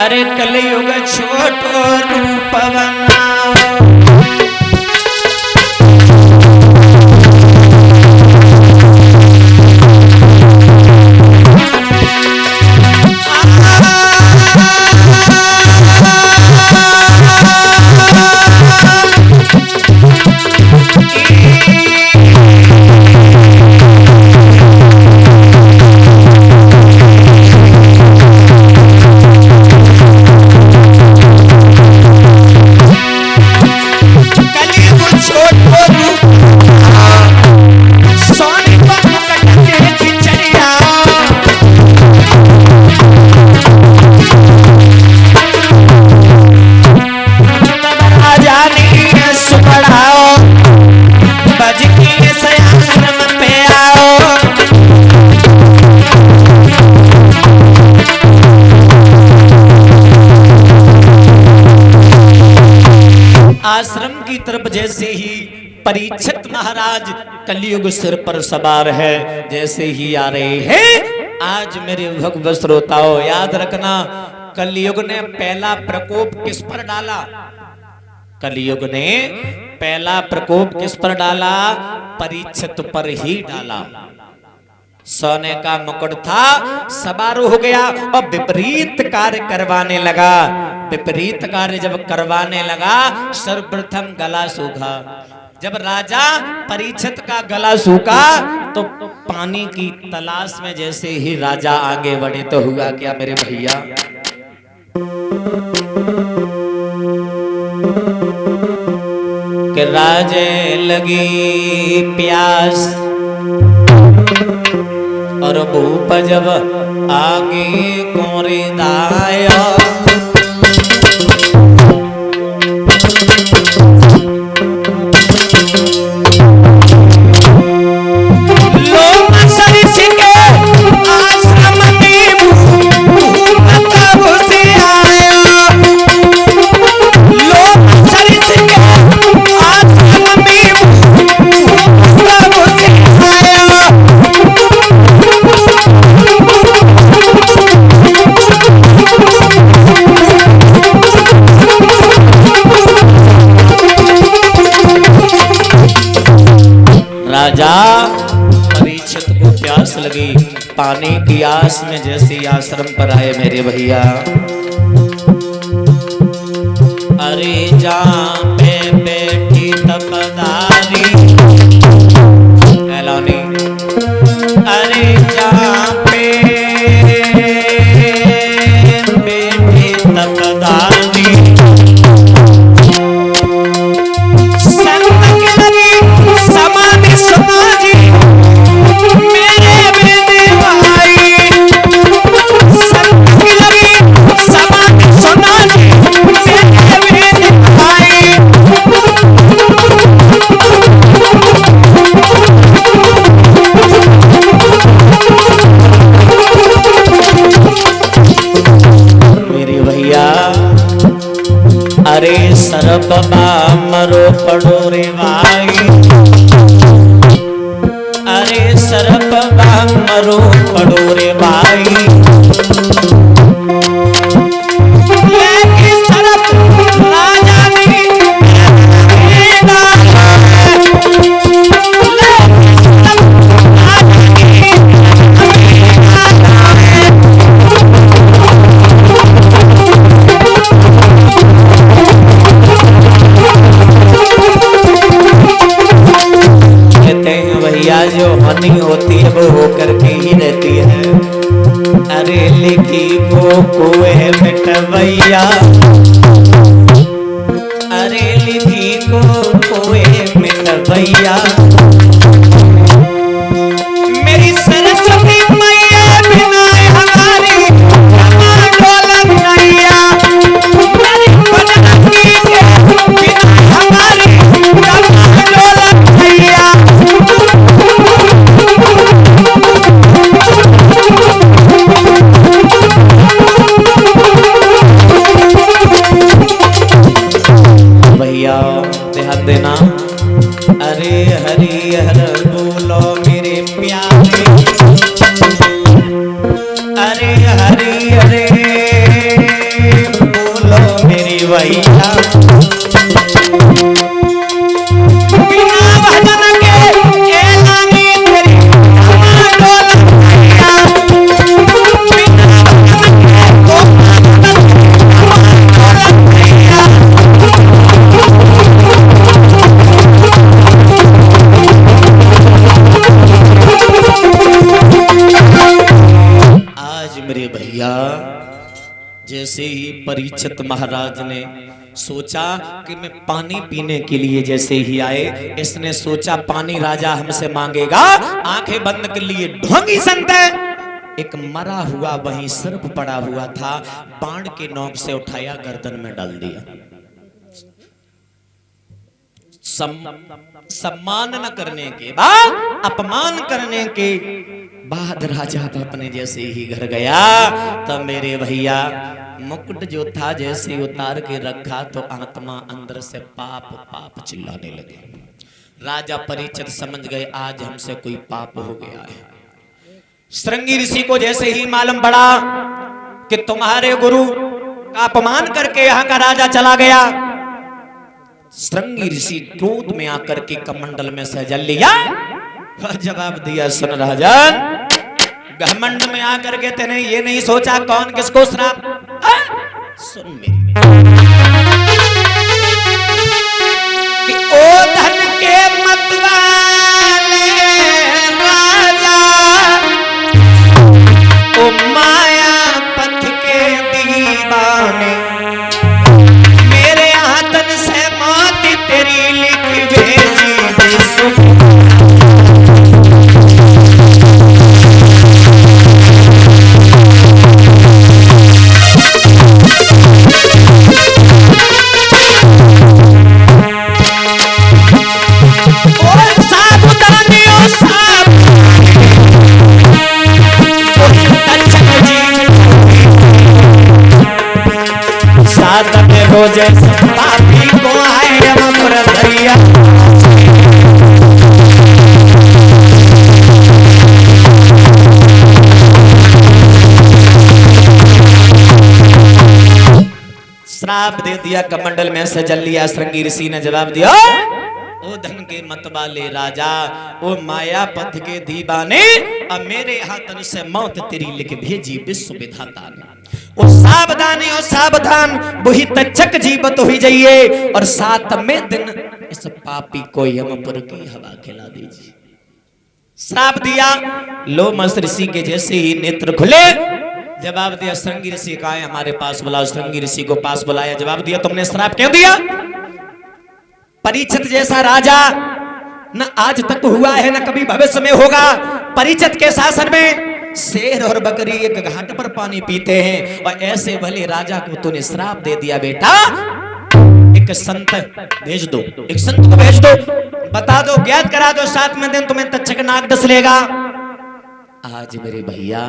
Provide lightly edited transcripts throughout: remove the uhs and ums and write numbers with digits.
अरे कलयुग छोटो रूपवना आश्रम की तरफ जैसे ही परीक्षित महाराज कलयुग सिर पर सवार है, जैसे ही आ रहे हैं। आज मेरे भक्त श्रोताओं याद रखना, कलयुग ने पहला प्रकोप किस पर डाला? कलयुग ने पहला प्रकोप किस पर डाला? परीक्षित पर ही डाला। सोने का मुकुट था, सवार हो गया और विपरीत कार्य करवाने लगा। विपरीत कार्य जब करवाने लगा, सर्वप्रथम गला सूखा। जब राजा परीक्षित का गला सूखा तो पानी की तलाश में जैसे ही राजा आगे बढ़े तो हुआ क्या मेरे भैया? कि राजे लगी प्यास और भूप जब आगे कोरे दाया, राजा परीक्षित को प्यास लगी, पानी की आस में जैसे आश्रम पर आए मेरे भैया। अरे जहाँ पे बैठी तपदारी एलानी, अरे जहाँ पे बैठी तपदारी, अरे सरब मरो पड़ो रे भाई, अरे सरब मरो पड़ो रे भाई। जो हनी होती है वो होकर के ही रहती है। अरे लिखी को कुएं मिटवैया, अरे लिखी को कुएं मिटवैया, मेरी सरस्वती मैया बिना हमारी ढोलक नैया, मेरी बनकी के बिना हमारी ढोलक नैया। ध्यान देना, अरे हर भैया बिना भजन के एलानी तेरी डोला भैया बिना भजन के डोला भैया। आज मेरे भैया जैसे ही परीक्षित महाराज ने सोचा कि मैं पानी पीने के लिए जैसे ही आए, इसने सोचा पानी राजा हमसे मांगेगा, आंखें बंद कर लिए ढोंगी संत है। एक मरा हुआ वहीं सर्प पड़ा हुआ था, बाण के नोक से उठाया गर्दन में डाल दिया। सम्मान न करने के बाद, अपमान करने के बाद राजा अपने जैसे ही घर गया तो मेरे भैया मुकुट जो था जैसे उतार के रखा तो आत्मा अंदर से पाप पाप चिल्लाने लगे। राजा परीक्षित समझ गए आज हमसे कोई पाप हो गया है। श्रृंगी ऋषि को जैसे ही मालूम पड़ा कि तुम्हारे गुरु का अपमान करके यहाँ का राजा चला गया, श्रृंगी ऋषि क्रोध में आकर के कमंडल में से जल लिया और जवाब दिया, सुन राजन, घमंड में आकर के तेने ये नहीं सोचा कौन किसको श्राप, सुन मेरी कि ओ धन के मतवाले राजा, ओ माया पथ के दीवाने, मेरे हाथन से मौत तेरी लिख भेजी विश्व। हो जैसे पापी को आए अमर दरिया, श्राप दे दिया, कमंडल में से जल लिया। श्रृंगी ऋषि ने जवाब दिया, ओ धन के मत वाले राजा, ओ माया पथ के दीवाने, अब मेरे हाथन से मौत तेरी लिख भेजी विश्व विधाता ने। ओ सावधानी, ओ सावधान, वही तक्षक जीवत हो जाइए और 7वें दिन इस पापी को यमपुर की हवा खिला दीजिए। श्राप दिया। लोमस ऋषि के जैसे ही नेत्र खुले, जवाब दिया, श्रृंगी ऋषि कहाँ है, हमारे पास बुलाओ। श्रृंगी ऋषि को पास बुलाया, जवाब दिया, तुमने श्राप क्यों दिया? परीक्षित जैसा राजा न आज तक हुआ है न कभी भविष्य में होगा। परीक्षित के शासन में शेर और बकरी एक घाट पर पानी पीते हैं और ऐसे भले राजा को तूने श्राप दे दिया। बेटा एक संत भेज दो, एक संत को भेज दो, बता दो, ज्ञात करा दो, 7वें दिन तुम्हें तक्षक नाग डस लेगा। आज मेरे भैया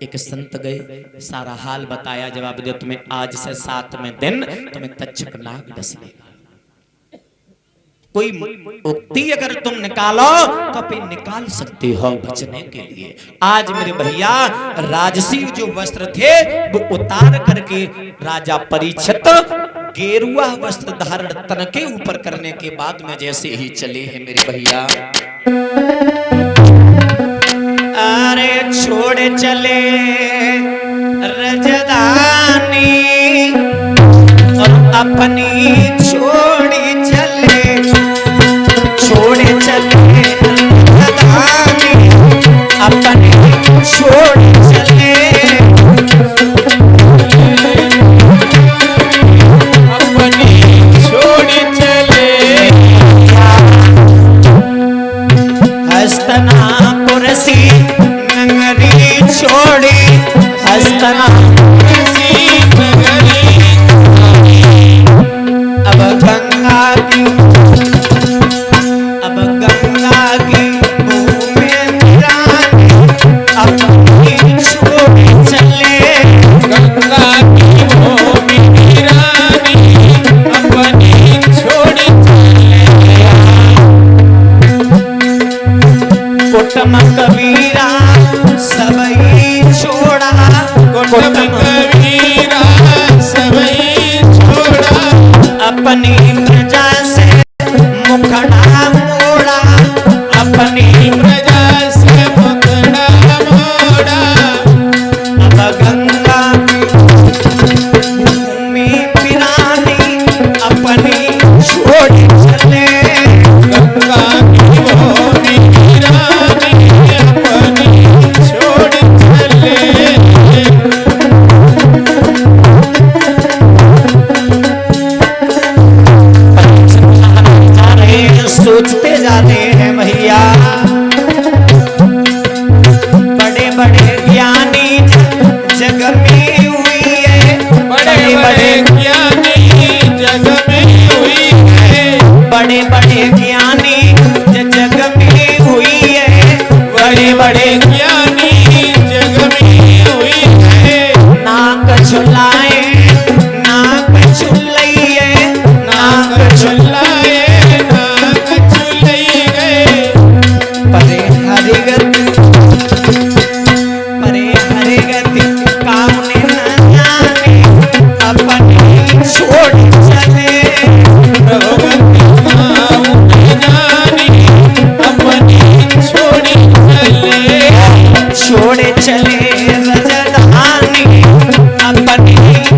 एक संत गए, सारा हाल बताया, जवाब दिया, तुम्हें आज से 7वें दिन तुम्हें तक्षक नाग डस लेगा। कोई उक्ति अगर तुम निकालो तो फिर निकाल सकते हो बचने के लिए। आज मेरे भैया राजसी जो वस्त्र थे वो उतार करके राजा परीक्षित गेरुआ वस्त्र धारण तन के ऊपर करने के बाद में जैसे ही चले हैं मेरे भैया, अरे छोड़ चले रजदानी और अपनी छोड़ी चले, छोड़ चले रजदानी अपनी छोड़ चले, अपनी छोड़ चले। हस्तनापुर सी नगरी छोड़ी, हस्तनापुर सी नगरी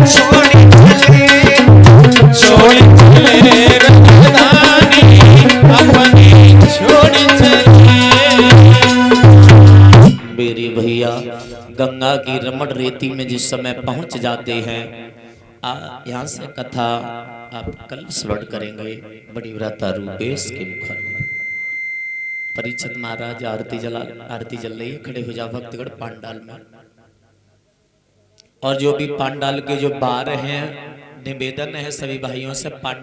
छोड़ी चले राजधानी अपनी छोड़ी चले। मेरे भैया गंगा की रमण रेती में जिस समय पहुंच जाते हैं, यहाँ से कथा आप कल श्रवण करेंगे। बड़ी व्रता रूपेश के मुखर परीक्षित महाराज आरती जल रही है, खड़े हो जाओ भक्तगण पांडाल में। और जो भी पांडाल के जो बार हैं, निवेदन है सभी भाइयों से पांडाल